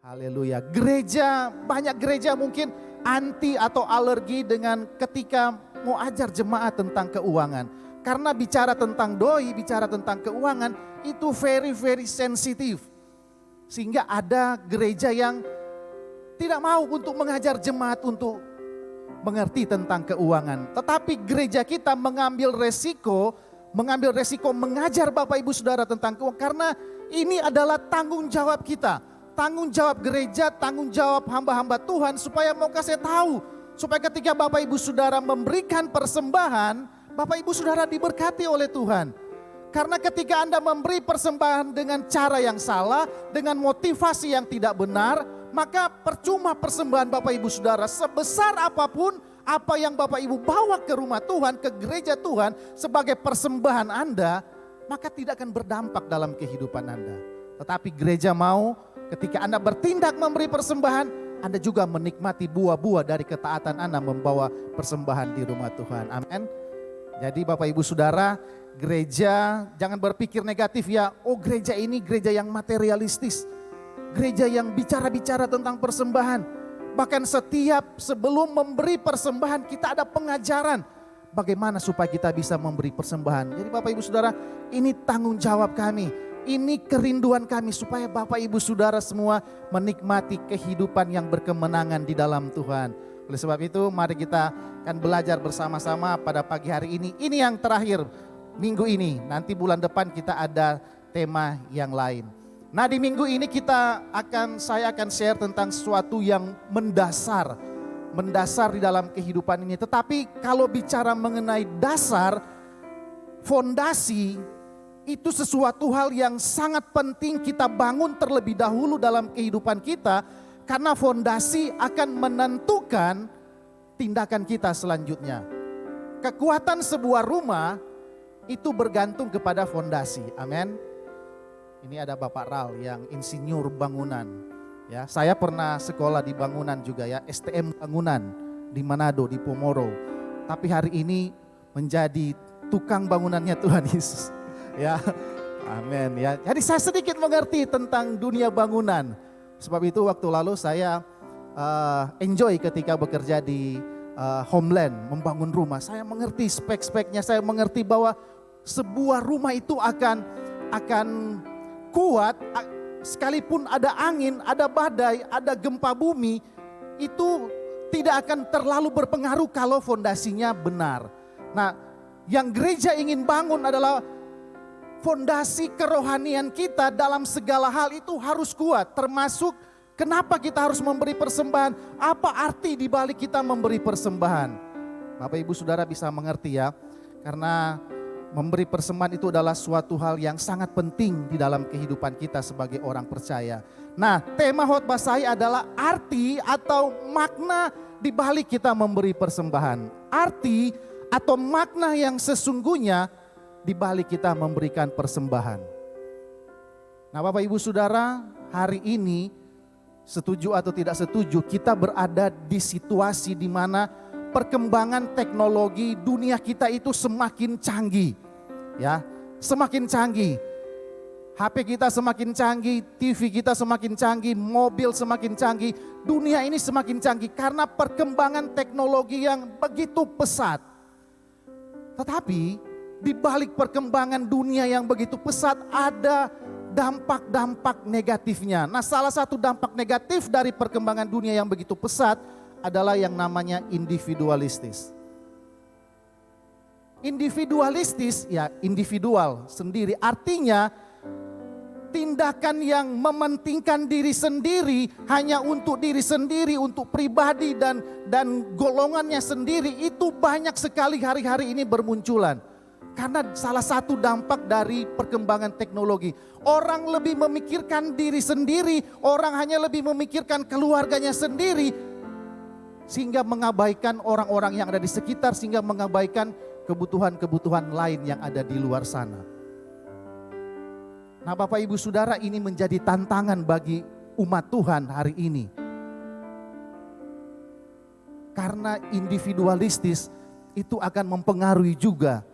Haleluya. Gereja, banyak gereja mungkin anti atau alergi dengan ketika mau ajar jemaat tentang keuangan. Karena bicara tentang doi, bicara tentang keuangan itu very sensitif. Sehingga ada gereja yang tidak mau untuk mengajar jemaat untuk mengerti tentang keuangan. Tetapi gereja kita mengambil resiko mengajar Bapak Ibu Saudara tentang keuangan. Karena ini adalah tanggung jawab kita. Tanggung jawab gereja, tanggung jawab hamba-hamba Tuhan supaya mau kasih tahu. Supaya ketika Bapak Ibu Saudara memberikan persembahan, Bapak Ibu Saudara diberkati oleh Tuhan. Karena ketika Anda memberi persembahan dengan cara yang salah, dengan motivasi yang tidak benar, maka percuma persembahan Bapak Ibu Saudara. Sebesar apapun apa yang Bapak Ibu bawa ke rumah Tuhan, ke gereja Tuhan sebagai persembahan Anda, maka tidak akan berdampak dalam kehidupan Anda. Tetapi gereja mau ketika Anda bertindak memberi persembahan, Anda juga menikmati buah-buah dari ketaatan Anda membawa persembahan di rumah Tuhan. Amin. Jadi Bapak Ibu Saudara, gereja jangan berpikir negatif ya. Oh, gereja ini gereja yang materialistis. Gereja yang bicara-bicara tentang persembahan. Bahkan sebelum memberi persembahan kita ada pengajaran. Bagaimana supaya kita bisa memberi persembahan. Jadi Bapak Ibu Saudara, ini tanggung jawab kami. Ini kerinduan kami supaya Bapak Ibu Saudara semua menikmati kehidupan yang berkemenangan di dalam Tuhan. Oleh sebab itu mari kita akan belajar bersama-sama pada pagi hari ini. Ini yang terakhir minggu ini. Nanti bulan depan kita ada tema yang lain. Nah di minggu ini saya akan share tentang sesuatu yang mendasar di dalam kehidupan ini. Tetapi kalau bicara mengenai dasar, fondasi, itu sesuatu hal yang sangat penting kita bangun terlebih dahulu dalam kehidupan kita. Karena fondasi akan menentukan tindakan kita selanjutnya. Kekuatan sebuah rumah itu bergantung kepada fondasi. Amin. Ini ada Bapak Ral yang insinyur bangunan. Ya, saya pernah sekolah di bangunan juga ya, STM bangunan di Manado, di Pomoro. Tapi hari ini menjadi tukang bangunannya Tuhan Yesus. Ya, amin ya. Jadi saya sedikit mengerti tentang dunia bangunan. Sebab itu waktu lalu saya enjoy ketika bekerja di Homeland membangun rumah. Saya mengerti spek-speknya, saya mengerti bahwa sebuah rumah itu akan kuat sekalipun ada angin, ada badai, ada gempa bumi, itu tidak akan terlalu berpengaruh kalau fondasinya benar. Nah, yang gereja ingin bangun adalah fondasi kerohanian kita dalam segala hal itu harus kuat. Termasuk kenapa kita harus memberi persembahan. Apa arti di balik kita memberi persembahan. Bapak Ibu Saudara bisa mengerti ya. Karena memberi persembahan itu adalah suatu hal yang sangat penting di dalam kehidupan kita sebagai orang percaya. Nah, tema khotbah saya adalah arti atau makna di balik kita memberi persembahan. Arti atau makna yang sesungguhnya di balik kita memberikan persembahan. Nah Bapak Ibu Saudara, hari ini setuju atau tidak setuju kita berada di situasi di mana perkembangan teknologi dunia kita itu semakin canggih. Ya, semakin canggih. HP kita semakin canggih, TV kita semakin canggih, mobil semakin canggih. Dunia ini semakin canggih karena perkembangan teknologi yang begitu pesat. Tetapi di balik perkembangan dunia yang begitu pesat ada dampak-dampak negatifnya. Nah, salah satu dampak negatif dari perkembangan dunia yang begitu pesat adalah yang namanya individualistis. Individualistis ya individual sendiri, artinya tindakan yang mementingkan diri sendiri hanya untuk diri sendiri, untuk pribadi dan golongannya sendiri itu banyak sekali hari-hari ini bermunculan. Karena salah satu dampak dari perkembangan teknologi. Orang lebih memikirkan diri sendiri, orang hanya lebih memikirkan keluarganya sendiri. Sehingga mengabaikan orang-orang yang ada di sekitar, sehingga mengabaikan kebutuhan-kebutuhan lain yang ada di luar sana. Nah Bapak Ibu Saudara, ini menjadi tantangan bagi umat Tuhan hari ini. Karena individualistis itu akan mempengaruhi juga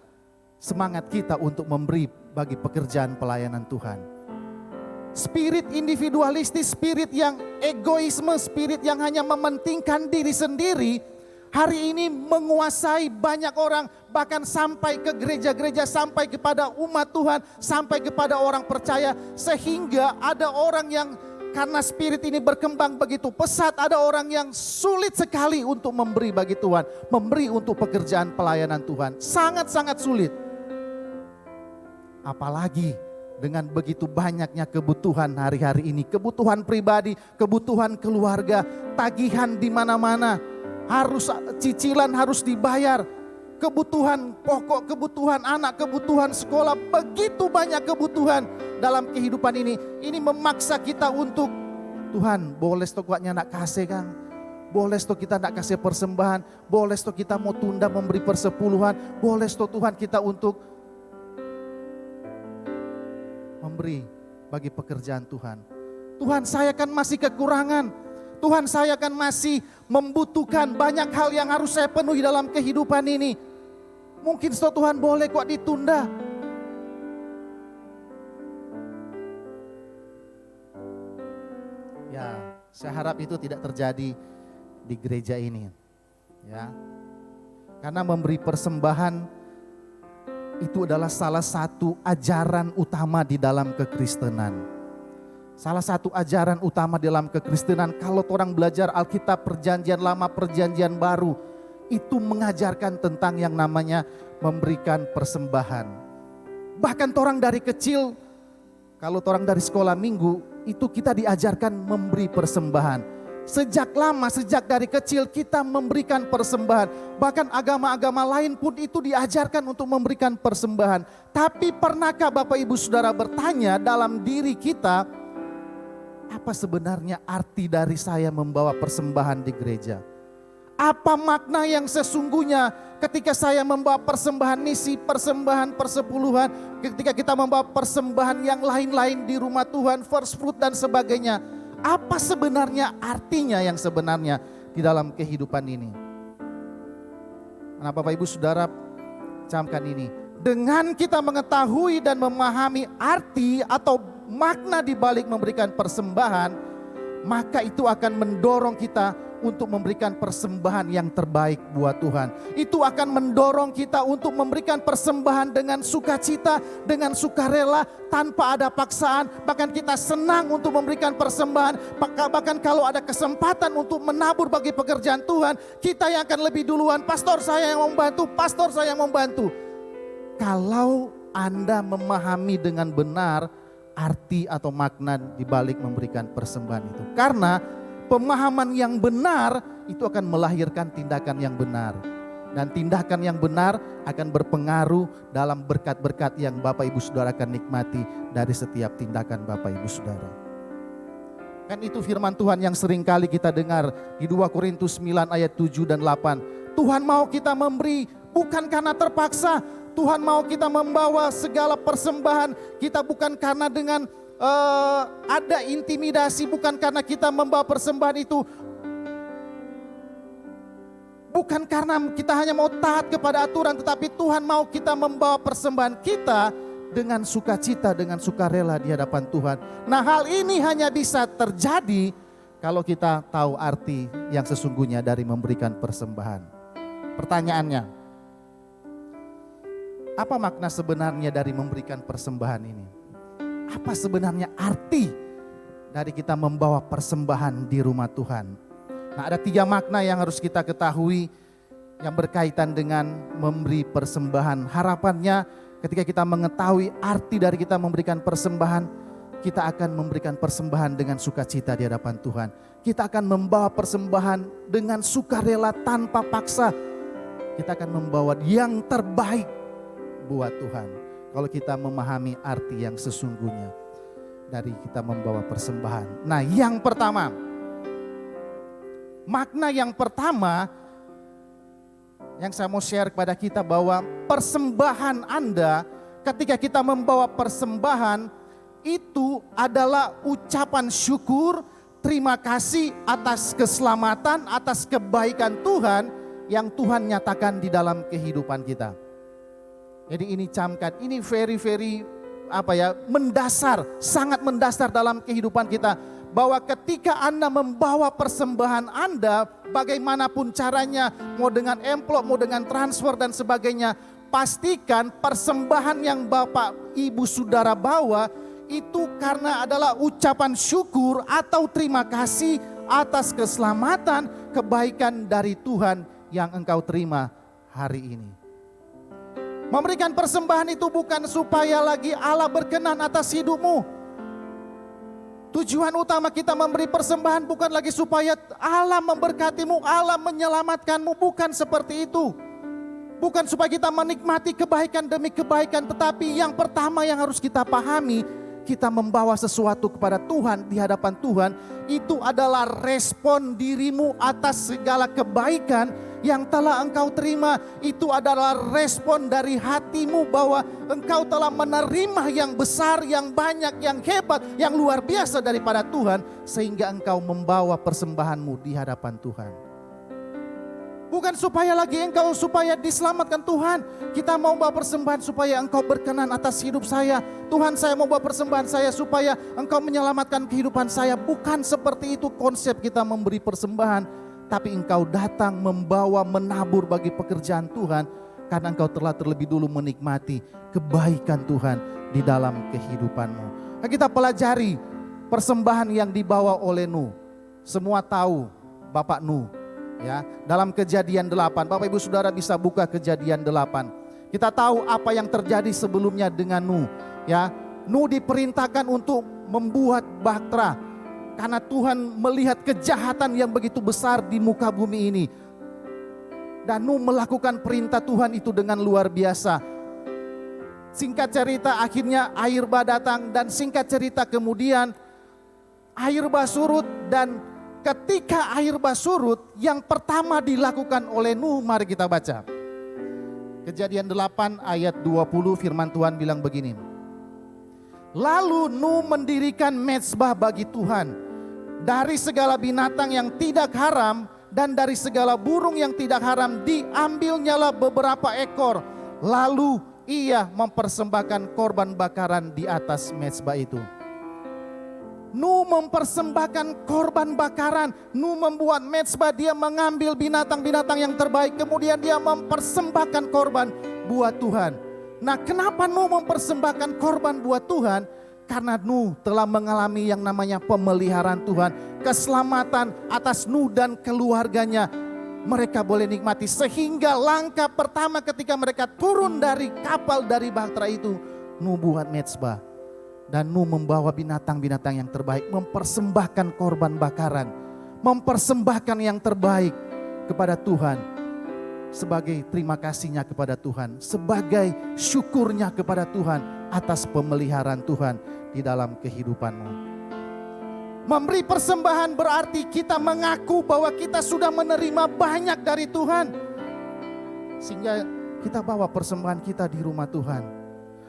semangat kita untuk memberi bagi pekerjaan pelayanan Tuhan. Spirit individualistis, spirit yang egoisme, spirit yang hanya mementingkan diri sendiri, hari ini menguasai banyak orang, bahkan sampai ke gereja-gereja, sampai kepada umat Tuhan, sampai kepada orang percaya. Sehingga ada orang yang karena spirit ini berkembang begitu pesat, ada orang yang sulit sekali untuk memberi bagi Tuhan, memberi untuk pekerjaan pelayanan Tuhan. Sangat-sangat sulit. Apalagi dengan begitu banyaknya kebutuhan hari-hari ini, kebutuhan pribadi, kebutuhan keluarga, tagihan di mana-mana, harus cicilan harus dibayar, kebutuhan pokok, kebutuhan anak, kebutuhan sekolah, begitu banyak kebutuhan dalam kehidupan ini. Ini memaksa kita untuk, Tuhan boleh stoknya nak kasih Kang, boleh stok kita nak kasih persembahan, boleh stok kita mau tunda memberi persepuluhan, boleh stok Tuhan kita untuk memberi bagi pekerjaan Tuhan. Tuhan, saya kan masih kekurangan. Tuhan, saya kan masih membutuhkan banyak hal yang harus saya penuhi dalam kehidupan ini. Mungkin Tuhan boleh kok ditunda. Ya, saya harap itu tidak terjadi di gereja ini. Ya. Karena memberi persembahan itu adalah salah satu ajaran utama di dalam kekristenan. Salah satu ajaran utama dalam kekristenan, kalau orang belajar Alkitab perjanjian lama, perjanjian baru, itu mengajarkan tentang yang namanya memberikan persembahan. Bahkan orang dari kecil, kalau orang dari sekolah minggu, itu kita diajarkan memberi persembahan. Sejak lama, sejak dari kecil kita memberikan persembahan. Bahkan agama-agama lain pun itu diajarkan untuk memberikan persembahan. Tapi pernahkah Bapak Ibu Saudara bertanya dalam diri kita, apa sebenarnya arti dari saya membawa persembahan di gereja? Apa makna yang sesungguhnya ketika saya membawa persembahan misi, persembahan persepuluhan, ketika kita membawa persembahan yang lain-lain di rumah Tuhan, first fruit dan sebagainya. Apa sebenarnya artinya yang sebenarnya di dalam kehidupan ini? Nah, Bapak Ibu Saudara, camkan ini. Dengan kita mengetahui dan memahami arti atau makna di balik memberikan persembahan, maka itu akan mendorong kita untuk memberikan persembahan yang terbaik buat Tuhan. Itu akan mendorong kita untuk memberikan persembahan dengan sukacita, dengan sukarela, tanpa ada paksaan. Bahkan kita senang untuk memberikan persembahan. Bahkan kalau ada kesempatan untuk menabur bagi pekerjaan Tuhan, kita yang akan lebih duluan, pastor saya yang membantu, pastor saya yang membantu. Kalau Anda memahami dengan benar arti atau makna di balik memberikan persembahan itu. Karena pemahaman yang benar itu akan melahirkan tindakan yang benar. Dan tindakan yang benar akan berpengaruh dalam berkat-berkat yang Bapak Ibu Saudara akan nikmati dari setiap tindakan Bapak Ibu Saudara. Kan itu firman Tuhan yang sering kali kita dengar di 2 Korintus 9 ayat 7 dan 8. Tuhan mau kita memberi bukan karena terpaksa. Tuhan mau kita membawa segala persembahan kita bukan karena dengan ada intimidasi, bukan karena kita membawa persembahan itu, bukan karena kita hanya mau taat kepada aturan, tetapi Tuhan mau kita membawa persembahan kita dengan sukacita, dengan sukarela di hadapan Tuhan. Nah, hal ini hanya bisa terjadi kalau kita tahu arti yang sesungguhnya dari memberikan persembahan. Pertanyaannya, apa makna sebenarnya dari memberikan persembahan ini? Apa sebenarnya arti dari kita membawa persembahan di rumah Tuhan? Nah, ada 3 makna yang harus kita ketahui yang berkaitan dengan memberi persembahan. Harapannya ketika kita mengetahui arti dari kita memberikan persembahan, kita akan memberikan persembahan dengan sukacita di hadapan Tuhan. Kita akan membawa persembahan dengan sukarela tanpa paksa. Kita akan membawa yang terbaik buat Tuhan. Kalau kita memahami arti yang sesungguhnya dari kita membawa persembahan. Nah, yang pertama, makna yang pertama yang saya mau share kepada kita bahwa persembahan Anda ketika kita membawa persembahan itu adalah ucapan syukur, terima kasih atas keselamatan, atas kebaikan Tuhan yang Tuhan nyatakan di dalam kehidupan kita. Jadi ini camkan, ini very mendasar, sangat mendasar dalam kehidupan kita. Bahwa ketika Anda membawa persembahan Anda, bagaimanapun caranya, mau dengan amplop, mau dengan transfer dan sebagainya, pastikan persembahan yang Bapak, Ibu, Saudara bawa itu karena adalah ucapan syukur atau terima kasih atas keselamatan, kebaikan dari Tuhan yang engkau terima hari ini. Memberikan persembahan itu bukan supaya lagi Allah berkenan atas hidupmu. Tujuan utama kita memberi persembahan bukan lagi supaya Allah memberkatimu, Allah menyelamatkanmu, bukan seperti itu. Bukan supaya kita menikmati kebaikan demi kebaikan, tetapi yang pertama yang harus kita pahami, kita membawa sesuatu kepada Tuhan, di hadapan Tuhan, itu adalah respon dirimu atas segala kebaikan yang telah engkau terima. Itu adalah respon dari hatimu bahwa engkau telah menerima yang besar, yang banyak, yang hebat, yang luar biasa daripada Tuhan, sehingga engkau membawa persembahanmu di hadapan Tuhan. Bukan supaya supaya diselamatkan Tuhan. Kita mau bawa persembahan supaya engkau berkenan atas hidup saya. Tuhan, saya mau bawa persembahan saya supaya engkau menyelamatkan kehidupan saya. Bukan seperti itu konsep kita memberi persembahan. Tapi engkau datang membawa menabur bagi pekerjaan Tuhan. Karena engkau telah terlebih dulu menikmati kebaikan Tuhan di dalam kehidupanmu. Nah, kita pelajari persembahan yang dibawa oleh Nuh. Semua tahu Bapak Nuh. Ya, dalam Kejadian 8, Bapak Ibu Saudara bisa buka Kejadian 8. Kita tahu apa yang terjadi sebelumnya dengan Nuh. Ya, Nuh diperintahkan untuk membuat bahtera karena Tuhan melihat kejahatan yang begitu besar di muka bumi ini. Dan Nuh melakukan perintah Tuhan itu dengan luar biasa. Singkat cerita akhirnya air bah datang, dan singkat cerita kemudian air bah surut. Dan ketika air bah surut, yang pertama dilakukan oleh Nuh, mari kita baca. Kejadian 8 ayat 20, firman Tuhan bilang begini. Lalu Nuh mendirikan mezbah bagi Tuhan. Dari segala binatang yang tidak haram dan dari segala burung yang tidak haram diambilnyalah beberapa ekor. Lalu ia mempersembahkan korban bakaran di atas mezbah itu. Nuh mempersembahkan korban bakaran. Nuh membuat mezbah, dia mengambil binatang-binatang yang terbaik, kemudian dia mempersembahkan korban buat Tuhan. Nah, kenapa Nuh mempersembahkan korban buat Tuhan? Karena Nuh telah mengalami yang namanya pemeliharaan Tuhan, keselamatan atas Nuh dan keluarganya. Mereka boleh nikmati, sehingga langkah pertama ketika mereka turun dari kapal, dari bahtera itu, Nuh buat mezbah. Dan Nuh membawa binatang-binatang yang terbaik, mempersembahkan korban bakaran, mempersembahkan yang terbaik kepada Tuhan, sebagai terima kasihnya kepada Tuhan, sebagai syukurnya kepada Tuhan atas pemeliharaan Tuhan di dalam kehidupanmu. Memberi persembahan berarti kita mengaku bahwa kita sudah menerima banyak dari Tuhan, sehingga kita bawa persembahan kita di rumah Tuhan.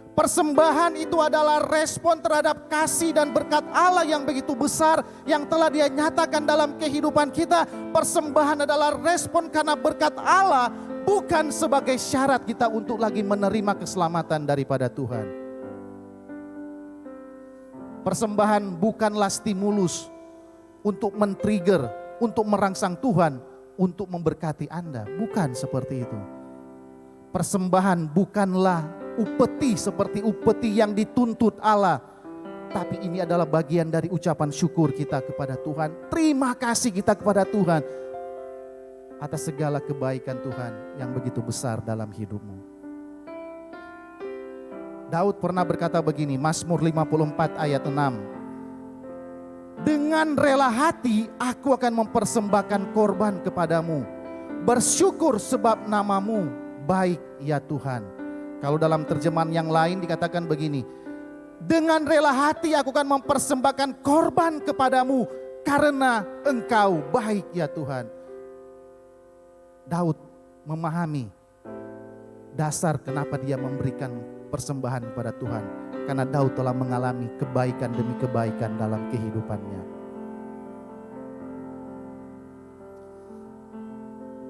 Persembahan itu adalah respon terhadap kasih dan berkat Allah yang begitu besar yang telah Dia nyatakan dalam kehidupan kita. Persembahan adalah respon karena berkat Allah, bukan sebagai syarat kita untuk lagi menerima keselamatan daripada Tuhan. Persembahan bukanlah stimulus untuk men-trigger, untuk merangsang Tuhan untuk memberkati Anda. Bukan seperti itu. Persembahan bukanlah upeti seperti upeti yang dituntut Allah. Tapi ini adalah bagian dari ucapan syukur kita kepada Tuhan. Terima kasih kita kepada Tuhan atas segala kebaikan Tuhan yang begitu besar dalam hidupmu. Daud pernah berkata begini, Mazmur 54 ayat 6. Dengan rela hati aku akan mempersembahkan korban kepadamu. Bersyukur sebab namamu baik ya Tuhan. Kalau dalam terjemahan yang lain dikatakan begini, dengan rela hati aku akan mempersembahkan korban kepadamu karena engkau baik ya Tuhan. Daud memahami dasar kenapa dia memberikan persembahan kepada Tuhan. Karena Daud telah mengalami kebaikan demi kebaikan dalam kehidupannya.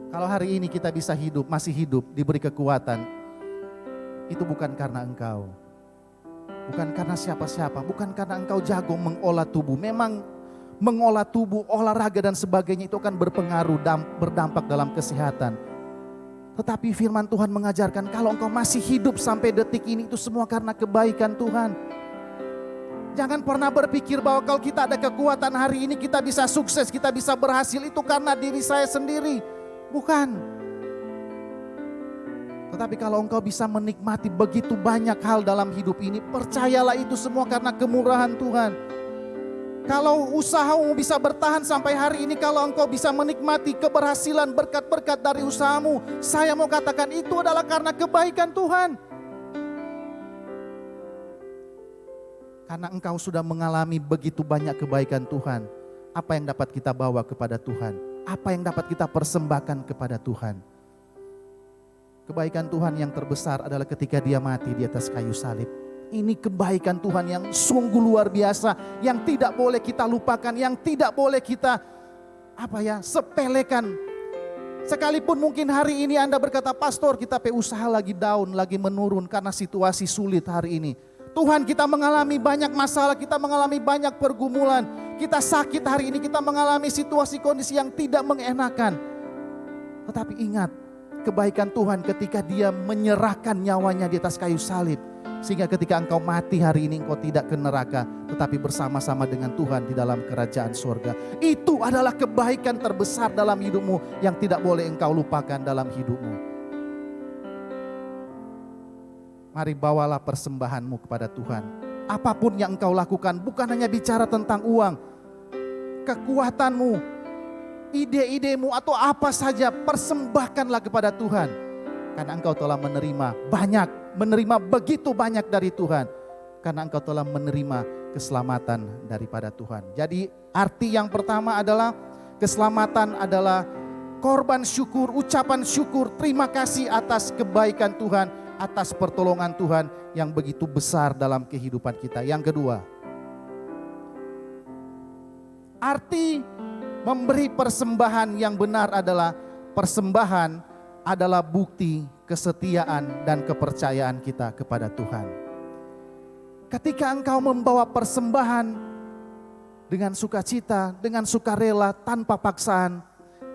Kalau hari ini kita bisa hidup, masih hidup, diberi kekuatan, itu bukan karena engkau. Bukan karena siapa-siapa, bukan karena engkau jago mengolah tubuh. Memang mengolah tubuh, olahraga dan sebagainya itu akan berpengaruh, berdampak dalam kesehatan. Tetapi firman Tuhan mengajarkan kalau engkau masih hidup sampai detik ini itu semua karena kebaikan Tuhan. Jangan pernah berpikir bahwa kalau kita ada kekuatan hari ini kita bisa sukses, kita bisa berhasil itu karena diri saya sendiri. Bukan. Tetapi kalau engkau bisa menikmati begitu banyak hal dalam hidup ini, percayalah itu semua karena kemurahan Tuhan. Kalau usahamu bisa bertahan sampai hari ini, kalau engkau bisa menikmati keberhasilan berkat-berkat dari usahamu, saya mau katakan itu adalah karena kebaikan Tuhan. Karena engkau sudah mengalami begitu banyak kebaikan Tuhan, apa yang dapat kita bawa kepada Tuhan? Apa yang dapat kita persembahkan kepada Tuhan? Kebaikan Tuhan yang terbesar adalah ketika dia mati di atas kayu salib. Ini kebaikan Tuhan yang sungguh luar biasa, yang tidak boleh kita lupakan, yang tidak boleh kita sepelekan. Sekalipun mungkin hari ini Anda berkata, pastor kita usaha lagi down, lagi menurun karena situasi sulit hari ini. Tuhan, kita mengalami banyak masalah, kita mengalami banyak pergumulan, kita sakit hari ini, kita mengalami situasi kondisi yang tidak mengenakan. Tetapi ingat, kebaikan Tuhan ketika dia menyerahkan nyawanya di atas kayu salib. Sehingga ketika engkau mati hari ini engkau tidak ke neraka, tetapi bersama-sama dengan Tuhan di dalam kerajaan surga. Itu adalah kebaikan terbesar dalam hidupmu yang tidak boleh engkau lupakan dalam hidupmu. Mari bawalah persembahanmu kepada Tuhan. Apapun yang engkau lakukan, bukan hanya bicara tentang uang, kekuatanmu, ide-idemu atau apa saja, persembahkanlah kepada Tuhan. Karena engkau telah menerima begitu banyak dari Tuhan. Karena engkau telah menerima keselamatan daripada Tuhan. Jadi arti yang pertama adalah keselamatan adalah korban syukur, ucapan syukur, terima kasih atas kebaikan Tuhan, atas pertolongan Tuhan yang begitu besar dalam kehidupan kita. Yang kedua, arti memberi persembahan yang benar adalah persembahan adalah bukti kesetiaan dan kepercayaan kita kepada Tuhan. Ketika engkau membawa persembahan dengan sukacita, dengan sukarela, tanpa paksaan,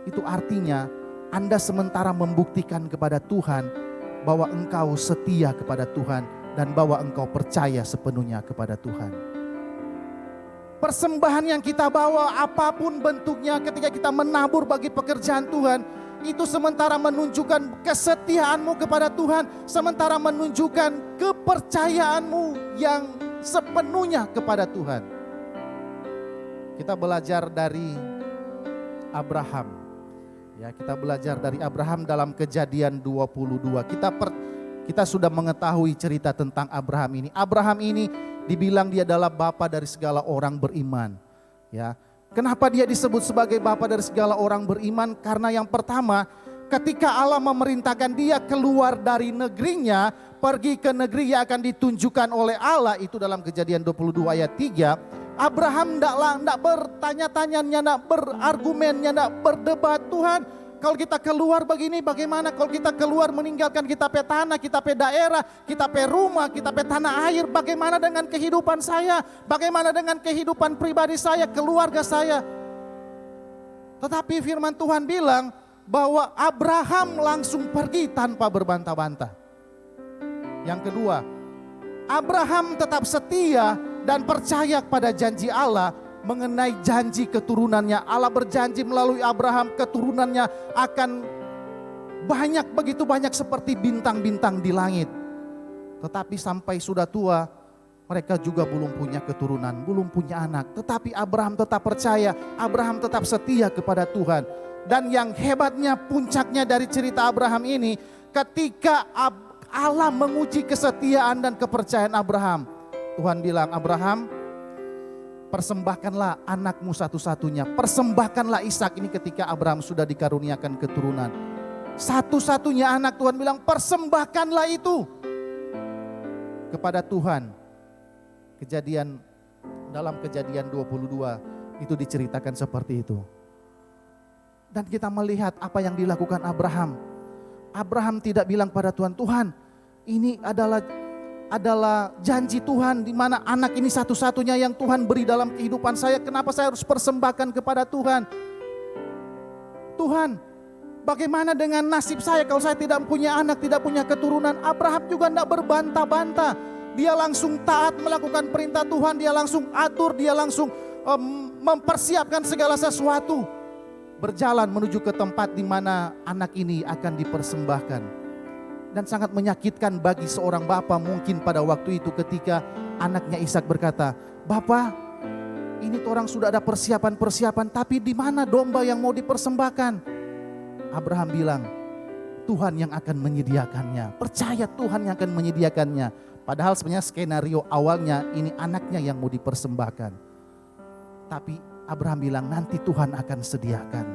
itu artinya Anda sementara membuktikan kepada Tuhan bahwa engkau setia kepada Tuhan dan bahwa engkau percaya sepenuhnya kepada Tuhan. Persembahan yang kita bawa apapun bentuknya ketika kita menabur bagi pekerjaan Tuhan, itu sementara menunjukkan kesetiaanmu kepada Tuhan, sementara menunjukkan kepercayaanmu yang sepenuhnya kepada Tuhan. Kita belajar dari Abraham. Ya, kita belajar dari Abraham dalam Kejadian 22. Kita sudah mengetahui cerita tentang Abraham ini. Abraham ini dibilang dia adalah bapa dari segala orang beriman. Ya, kenapa dia disebut sebagai bapa dari segala orang beriman? Karena yang pertama, ketika Allah memerintahkan dia keluar dari negerinya, pergi ke negeri yang akan ditunjukkan oleh Allah, itu dalam Kejadian 22 ayat 3. Abraham tidak bertanya-tanya, tidak berargumen, tidak berdebat. Tuhan, kalau kita keluar begini bagaimana? Kalau kita keluar meninggalkan kita pe tanah, kita pe daerah, kita pe rumah, kita pe tanah air, bagaimana dengan kehidupan saya? Bagaimana dengan kehidupan pribadi saya, keluarga saya? Tetapi firman Tuhan bilang bahwa Abraham langsung pergi tanpa berbantah-bantah. Yang kedua, Abraham tetap setia dan percaya kepada janji Allah mengenai janji keturunannya. Allah berjanji melalui Abraham keturunannya akan banyak, begitu banyak seperti bintang-bintang di langit. Tetapi sampai sudah tua mereka juga belum punya keturunan, belum punya anak. Tetapi Abraham tetap percaya, Abraham tetap setia kepada Tuhan. Dan yang hebatnya, puncaknya dari cerita Abraham ini, ketika Allah menguji kesetiaan dan kepercayaan Abraham, Tuhan bilang, Abraham, persembahkanlah anakmu satu-satunya. Persembahkanlah Ishak. Ini ketika Abraham sudah dikaruniakan keturunan. Satu-satunya anak, Tuhan bilang persembahkanlah itu kepada Tuhan. Dalam Kejadian 22 itu diceritakan seperti itu. Dan kita melihat apa yang dilakukan Abraham. Abraham tidak bilang pada Tuhan, Tuhan ini adalah adalah janji Tuhan, di mana anak ini satu-satunya yang Tuhan beri dalam kehidupan saya. Kenapa saya harus persembahkan kepada Tuhan? Tuhan, bagaimana dengan nasib saya kalau saya tidak punya anak, tidak punya keturunan? Abraham juga tidak berbantah-bantah. Dia langsung taat melakukan perintah Tuhan, dia langsung atur, dia langsung mempersiapkan segala sesuatu. Berjalan menuju ke tempat di mana anak ini akan dipersembahkan. Dan sangat menyakitkan bagi seorang bapa mungkin pada waktu itu ketika anaknya Ishak berkata, "Bapa, ini orang sudah ada persiapan-persiapan, tapi di mana domba yang mau dipersembahkan?" Abraham bilang, Tuhan yang akan menyediakannya. Percaya Tuhan yang akan menyediakannya. Padahal sebenarnya skenario awalnya ini anaknya yang mau dipersembahkan. Tapi Abraham bilang nanti Tuhan akan sediakan.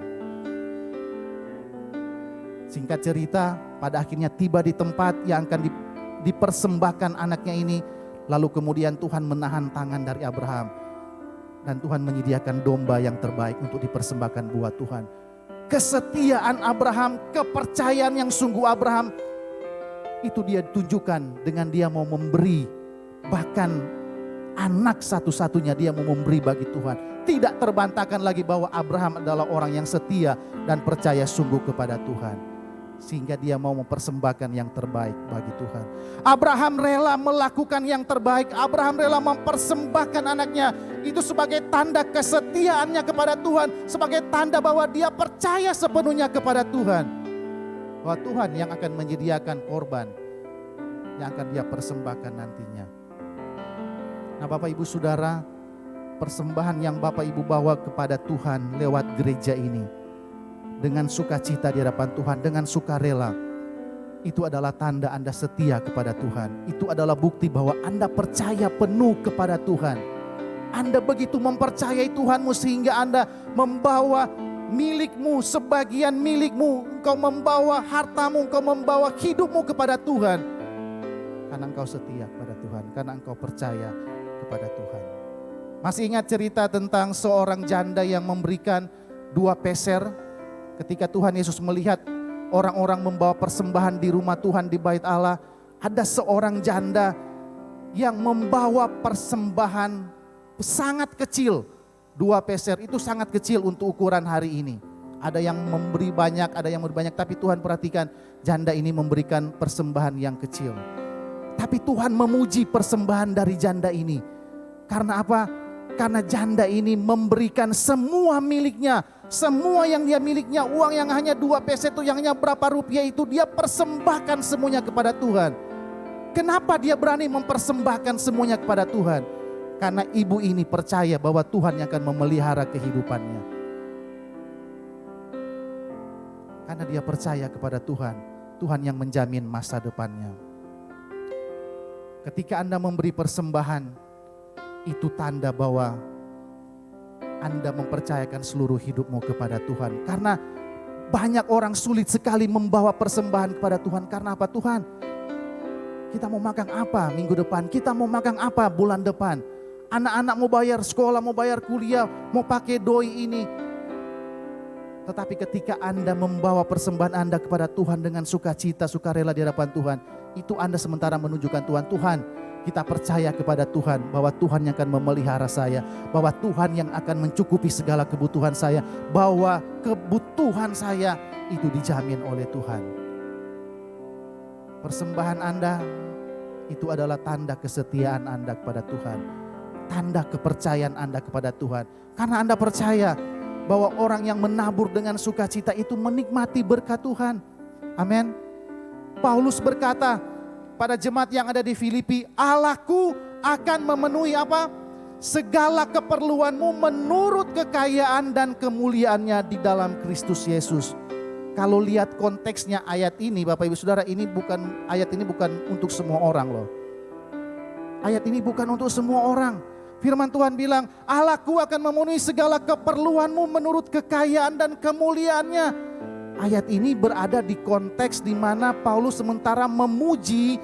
Singkat cerita, pada akhirnya tiba di tempat yang akan dipersembahkan anaknya ini. Lalu kemudian Tuhan menahan tangan dari Abraham. Dan Tuhan menyediakan domba yang terbaik untuk dipersembahkan buat Tuhan. Kesetiaan Abraham, kepercayaan yang sungguh Abraham, itu dia tunjukkan dengan dia mau memberi. Bahkan anak satu-satunya dia mau memberi bagi Tuhan. Tidak terbantahkan lagi bahwa Abraham adalah orang yang setia dan percaya sungguh kepada Tuhan. Sehingga dia mau mempersembahkan yang terbaik bagi Tuhan. Abraham rela melakukan yang terbaik. Abraham rela mempersembahkan anaknya. Itu sebagai tanda kesetiaannya kepada Tuhan. Sebagai tanda bahwa dia percaya sepenuhnya kepada Tuhan. Bahwa Tuhan yang akan menyediakan korban yang akan dia persembahkan nantinya. Nah Bapak Ibu Saudara, persembahan yang Bapak Ibu bawa kepada Tuhan lewat gereja ini, dengan sukacita di hadapan Tuhan, dengan sukarela, itu adalah tanda Anda setia kepada Tuhan. Itu adalah bukti bahwa Anda percaya penuh kepada Tuhan. Anda begitu mempercayai Tuhanmu sehingga Anda membawa milikmu, sebagian milikmu, engkau membawa hartamu, engkau membawa hidupmu kepada Tuhan. Karena engkau setia kepada Tuhan, karena engkau percaya kepada Tuhan. Masih ingat cerita tentang seorang janda yang memberikan 2 peser? Ketika Tuhan Yesus melihat orang-orang membawa persembahan di rumah Tuhan di bait Allah, ada seorang janda yang membawa persembahan sangat kecil. 2 peser itu sangat kecil untuk ukuran hari ini. Ada yang memberi banyak, ada yang memberi banyak, tapi Tuhan perhatikan janda ini memberikan persembahan yang kecil. Tapi Tuhan memuji persembahan dari janda ini. Karena apa? Karena janda ini memberikan semua miliknya. Semua yang dia miliknya, uang yang hanya 2 peser itu, yang hanya berapa rupiah itu, dia persembahkan semuanya kepada Tuhan. Kenapa dia berani mempersembahkan semuanya kepada Tuhan? Karena ibu ini percaya bahwa Tuhan yang akan memelihara kehidupannya. Karena dia percaya kepada Tuhan, Tuhan yang menjamin masa depannya. Ketika Anda memberi persembahan, itu tanda bahwa Anda mempercayakan seluruh hidupmu kepada Tuhan. Karena banyak orang sulit sekali membawa persembahan kepada Tuhan. Karena apa? Tuhan, kita mau makan apa minggu depan? Kita mau makan apa bulan depan? Anak-anak mau bayar sekolah, mau bayar kuliah, mau pakai doi ini. Tetapi ketika Anda membawa persembahan Anda kepada Tuhan dengan sukacita, sukarela di hadapan Tuhan, itu Anda sementara menunjukkan Tuhan, kita percaya kepada Tuhan bahwa Tuhan yang akan memelihara saya, bahwa Tuhan yang akan mencukupi segala kebutuhan saya, bahwa kebutuhan saya itu dijamin oleh Tuhan. Persembahan Anda itu adalah tanda kesetiaan Anda kepada Tuhan, tanda kepercayaan Anda kepada Tuhan. Karena Anda percaya bahwa orang yang menabur dengan sukacita itu menikmati berkat Tuhan. Amin. Paulus berkata pada jemaat yang ada di Filipi, Allahku akan memenuhi apa? Segala keperluanmu menurut kekayaan dan kemuliaannya di dalam Kristus Yesus. Kalau lihat konteksnya ayat ini, Bapak Ibu Saudara, ayat ini bukan untuk semua orang loh. Ayat ini bukan untuk semua orang. Firman Tuhan bilang, Allahku akan memenuhi segala keperluanmu menurut kekayaan dan kemuliaannya. Ayat ini berada di konteks di mana Paulus sementara memuji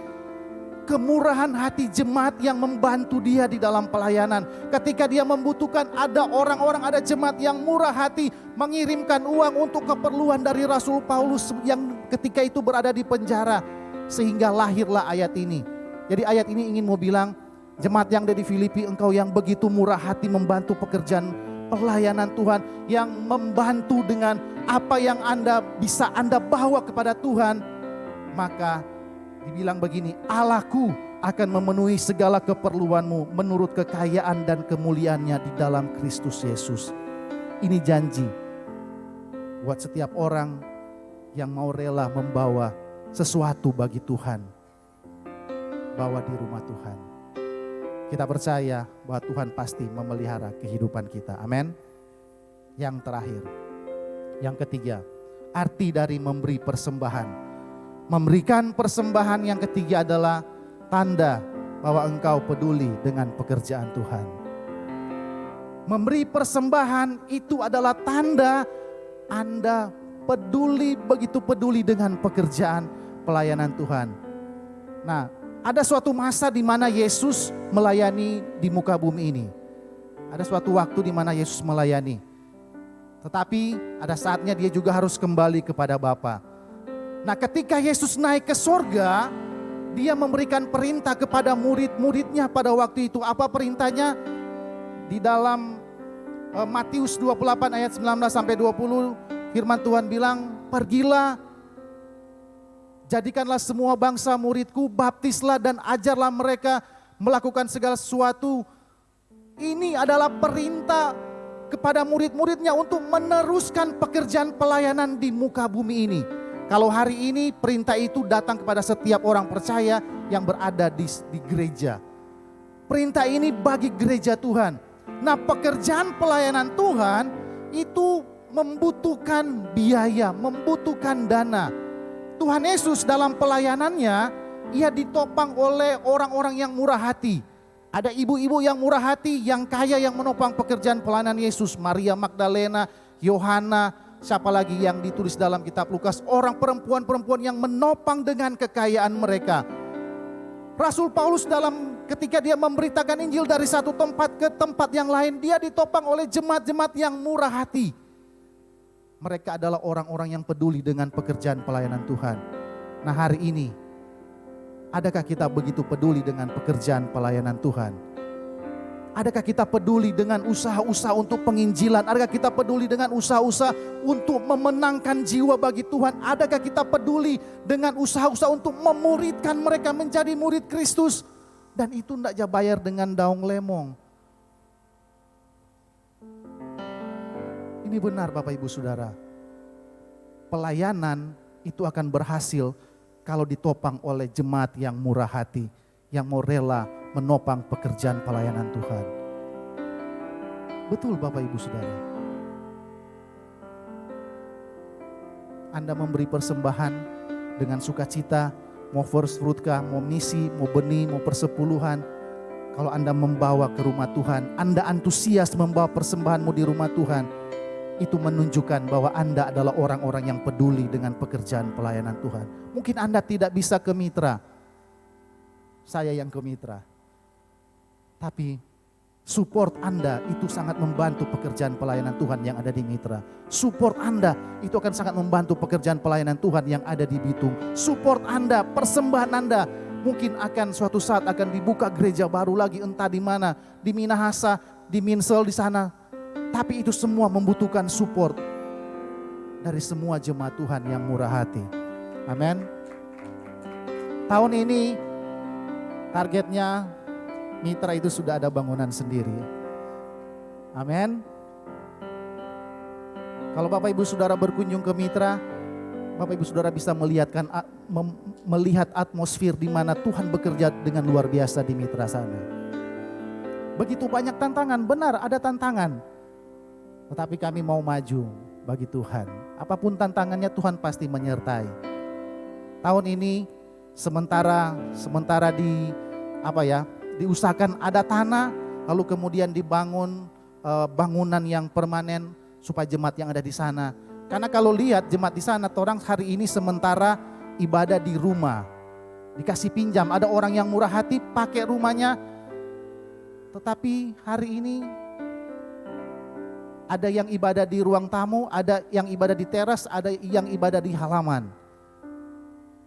kemurahan hati jemaat yang membantu dia di dalam pelayanan. Ketika dia membutuhkan, ada orang-orang, ada jemaat yang murah hati mengirimkan uang untuk keperluan dari Rasul Paulus yang ketika itu berada di penjara. Sehingga lahirlah ayat ini. Jadi ayat ini ingin mau bilang, jemaat yang ada di Filipi, engkau yang begitu murah hati membantu pekerjaan pelayanan Tuhan, yang membantu dengan apa yang bisa Anda bawa kepada Tuhan. Maka dibilang begini, Allahku akan memenuhi segala keperluanmu menurut kekayaan dan kemuliaannya di dalam Kristus Yesus. Ini janji buat setiap orang yang mau rela membawa sesuatu bagi Tuhan. Bawa di rumah Tuhan. Kita percaya bahwa Tuhan pasti memelihara kehidupan kita. Amin. Yang terakhir, yang ketiga, arti dari memberi persembahan. Memberikan persembahan yang ketiga adalah tanda bahwa engkau peduli dengan pekerjaan Tuhan. Memberi persembahan itu adalah tanda Anda peduli, begitu peduli dengan pekerjaan pelayanan Tuhan. Nah, ada suatu masa di mana Yesus melayani di muka bumi ini. Ada suatu waktu di mana Yesus melayani. Tetapi ada saatnya dia juga harus kembali kepada Bapa. Nah, ketika Yesus naik ke sorga, dia memberikan perintah kepada murid-muridnya pada waktu itu. Apa perintahnya? Di dalam Matius 28 ayat 19 sampai 20, firman Tuhan bilang, pergilah, jadikanlah semua bangsa muridku, baptislah dan ajarlah mereka melakukan segala sesuatu. Ini adalah perintah kepada murid-muridnya untuk meneruskan pekerjaan pelayanan di muka bumi ini. Kalau hari ini perintah itu datang kepada setiap orang percaya yang berada di gereja. Perintah ini bagi gereja Tuhan. Nah, pekerjaan pelayanan Tuhan itu membutuhkan biaya, membutuhkan dana. Tuhan Yesus dalam pelayanannya, ia ditopang oleh orang-orang yang murah hati. Ada ibu-ibu yang murah hati, yang kaya yang menopang pekerjaan pelayanan Yesus. Maria Magdalena, Yohana, siapa lagi yang ditulis dalam kitab Lukas. Orang perempuan-perempuan yang menopang dengan kekayaan mereka. Rasul Paulus ketika dia memberitakan Injil dari satu tempat ke tempat yang lain, dia ditopang oleh jemaat-jemaat yang murah hati. Mereka adalah orang-orang yang peduli dengan pekerjaan pelayanan Tuhan. Nah, hari ini, adakah kita begitu peduli dengan pekerjaan pelayanan Tuhan? Adakah kita peduli dengan usaha-usaha untuk penginjilan? Adakah kita peduli dengan usaha-usaha untuk memenangkan jiwa bagi Tuhan? Adakah kita peduli dengan usaha-usaha untuk memuridkan mereka menjadi murid Kristus? Dan itu tidak aja bayar dengan daun lemong. Ini benar Bapak Ibu Saudara. Pelayanan itu akan berhasil kalau ditopang oleh jemaat yang murah hati, yang mau rela menopang pekerjaan pelayanan Tuhan. Betul Bapak Ibu Saudara. Anda memberi persembahan dengan sukacita, mau first fruit kah, mau misi, mau benih, mau persepuluhan. Kalau Anda membawa ke rumah Tuhan, Anda antusias membawa persembahanmu di rumah Tuhan, itu menunjukkan bahwa Anda adalah orang-orang yang peduli dengan pekerjaan pelayanan Tuhan. Mungkin Anda tidak bisa ke mitra, saya yang ke mitra. Tapi support Anda itu sangat membantu pekerjaan pelayanan Tuhan yang ada di mitra. Support Anda itu akan sangat membantu pekerjaan pelayanan Tuhan yang ada di Bitung. Support Anda, persembahan Anda mungkin akan suatu saat akan dibuka gereja baru lagi, entah di mana, di Minahasa, di Minsel di sana. Tapi itu semua membutuhkan support dari semua jemaat Tuhan yang murah hati. Amin. Tahun ini targetnya mitra itu sudah ada bangunan sendiri. Amin. Kalau Bapak Ibu Saudara berkunjung ke mitra, Bapak Ibu Saudara bisa melihat atmosfer di mana Tuhan bekerja dengan luar biasa di mitra sana. Begitu banyak tantangan, benar ada tantangan. Tetapi kami mau maju bagi Tuhan. Apapun tantangannya Tuhan pasti menyertai. Tahun ini sementara diusahakan ada tanah, lalu kemudian dibangun bangunan yang permanen supaya jemaat yang ada di sana. Karena kalau lihat jemaat di sana, orang hari ini sementara ibadah di rumah, dikasih pinjam. Ada orang yang murah hati pakai rumahnya, tetapi hari ini ada yang ibadah di ruang tamu, ada yang ibadah di teras, ada yang ibadah di halaman.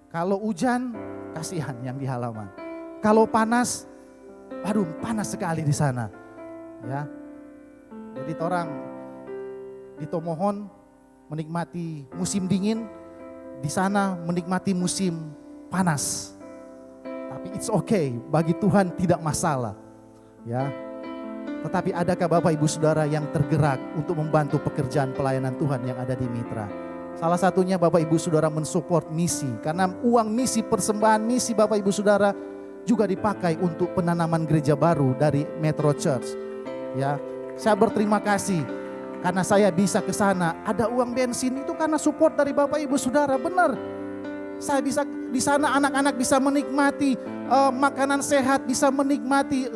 Kalau hujan, kasihan yang di halaman. Kalau panas, aduh panas sekali di sana. Ya, jadi orang di Tomohon menikmati musim dingin, di sana menikmati musim panas. Tapi it's okay, bagi Tuhan tidak masalah. Ya. Tetapi adakah Bapak Ibu Saudara yang tergerak untuk membantu pekerjaan pelayanan Tuhan yang ada di Mitra? Salah satunya Bapak Ibu Saudara mensupport misi, karena uang misi, persembahan misi Bapak Ibu Saudara juga dipakai untuk penanaman gereja baru dari Metro Church. Ya, saya berterima kasih karena saya bisa ke sana. Ada uang bensin itu karena support dari Bapak Ibu Saudara, benar. Saya bisa di sana, anak-anak bisa menikmati makanan sehat, bisa menikmati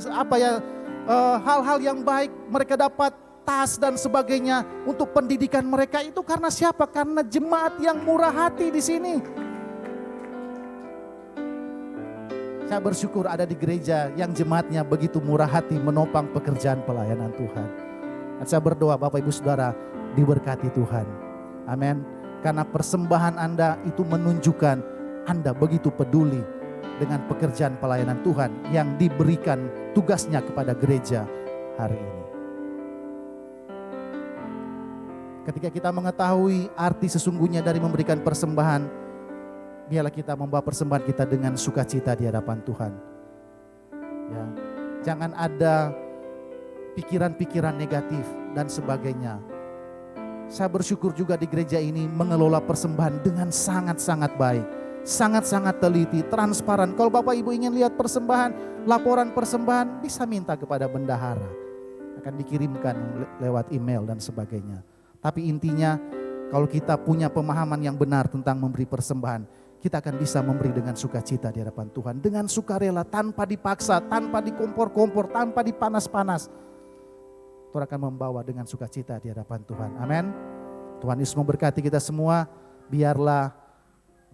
hal-hal yang baik, mereka dapat tas dan sebagainya untuk pendidikan mereka. Itu karena siapa? Karena jemaat yang murah hati di sini. Saya bersyukur ada di gereja yang jemaatnya begitu murah hati menopang pekerjaan pelayanan Tuhan. Dan saya berdoa Bapak Ibu Saudara diberkati Tuhan. Amin. Karena persembahan Anda itu menunjukkan Anda begitu peduli dengan pekerjaan pelayanan Tuhan yang diberikan tugasnya kepada gereja hari ini. Ketika kita mengetahui arti sesungguhnya dari memberikan persembahan, biarlah kita membawa persembahan kita dengan sukacita di hadapan Tuhan. Ya, jangan ada pikiran-pikiran negatif dan sebagainya. Saya bersyukur juga di gereja ini mengelola persembahan dengan sangat-sangat baik. Sangat-sangat teliti, transparan. Kalau Bapak Ibu ingin lihat persembahan, laporan persembahan, bisa minta kepada bendahara. Akan dikirimkan lewat email dan sebagainya. Tapi intinya, kalau kita punya pemahaman yang benar tentang memberi persembahan, kita akan bisa memberi dengan sukacita di hadapan Tuhan. Dengan sukarela, tanpa dipaksa, tanpa dikompor-kompor, tanpa dipanas-panas. Tuhan akan membawa dengan sukacita di hadapan Tuhan. Amin. Tuhan Yesus memberkati kita semua. Biarlah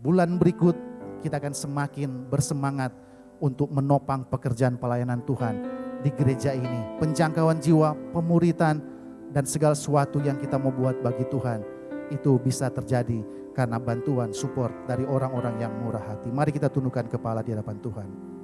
bulan berikut kita akan semakin bersemangat untuk menopang pekerjaan pelayanan Tuhan di gereja ini. Penjangkauan jiwa, pemuritan, dan segala sesuatu yang kita mau buat bagi Tuhan. Itu bisa terjadi karena bantuan, support dari orang-orang yang murah hati. Mari kita tundukkan kepala di hadapan Tuhan.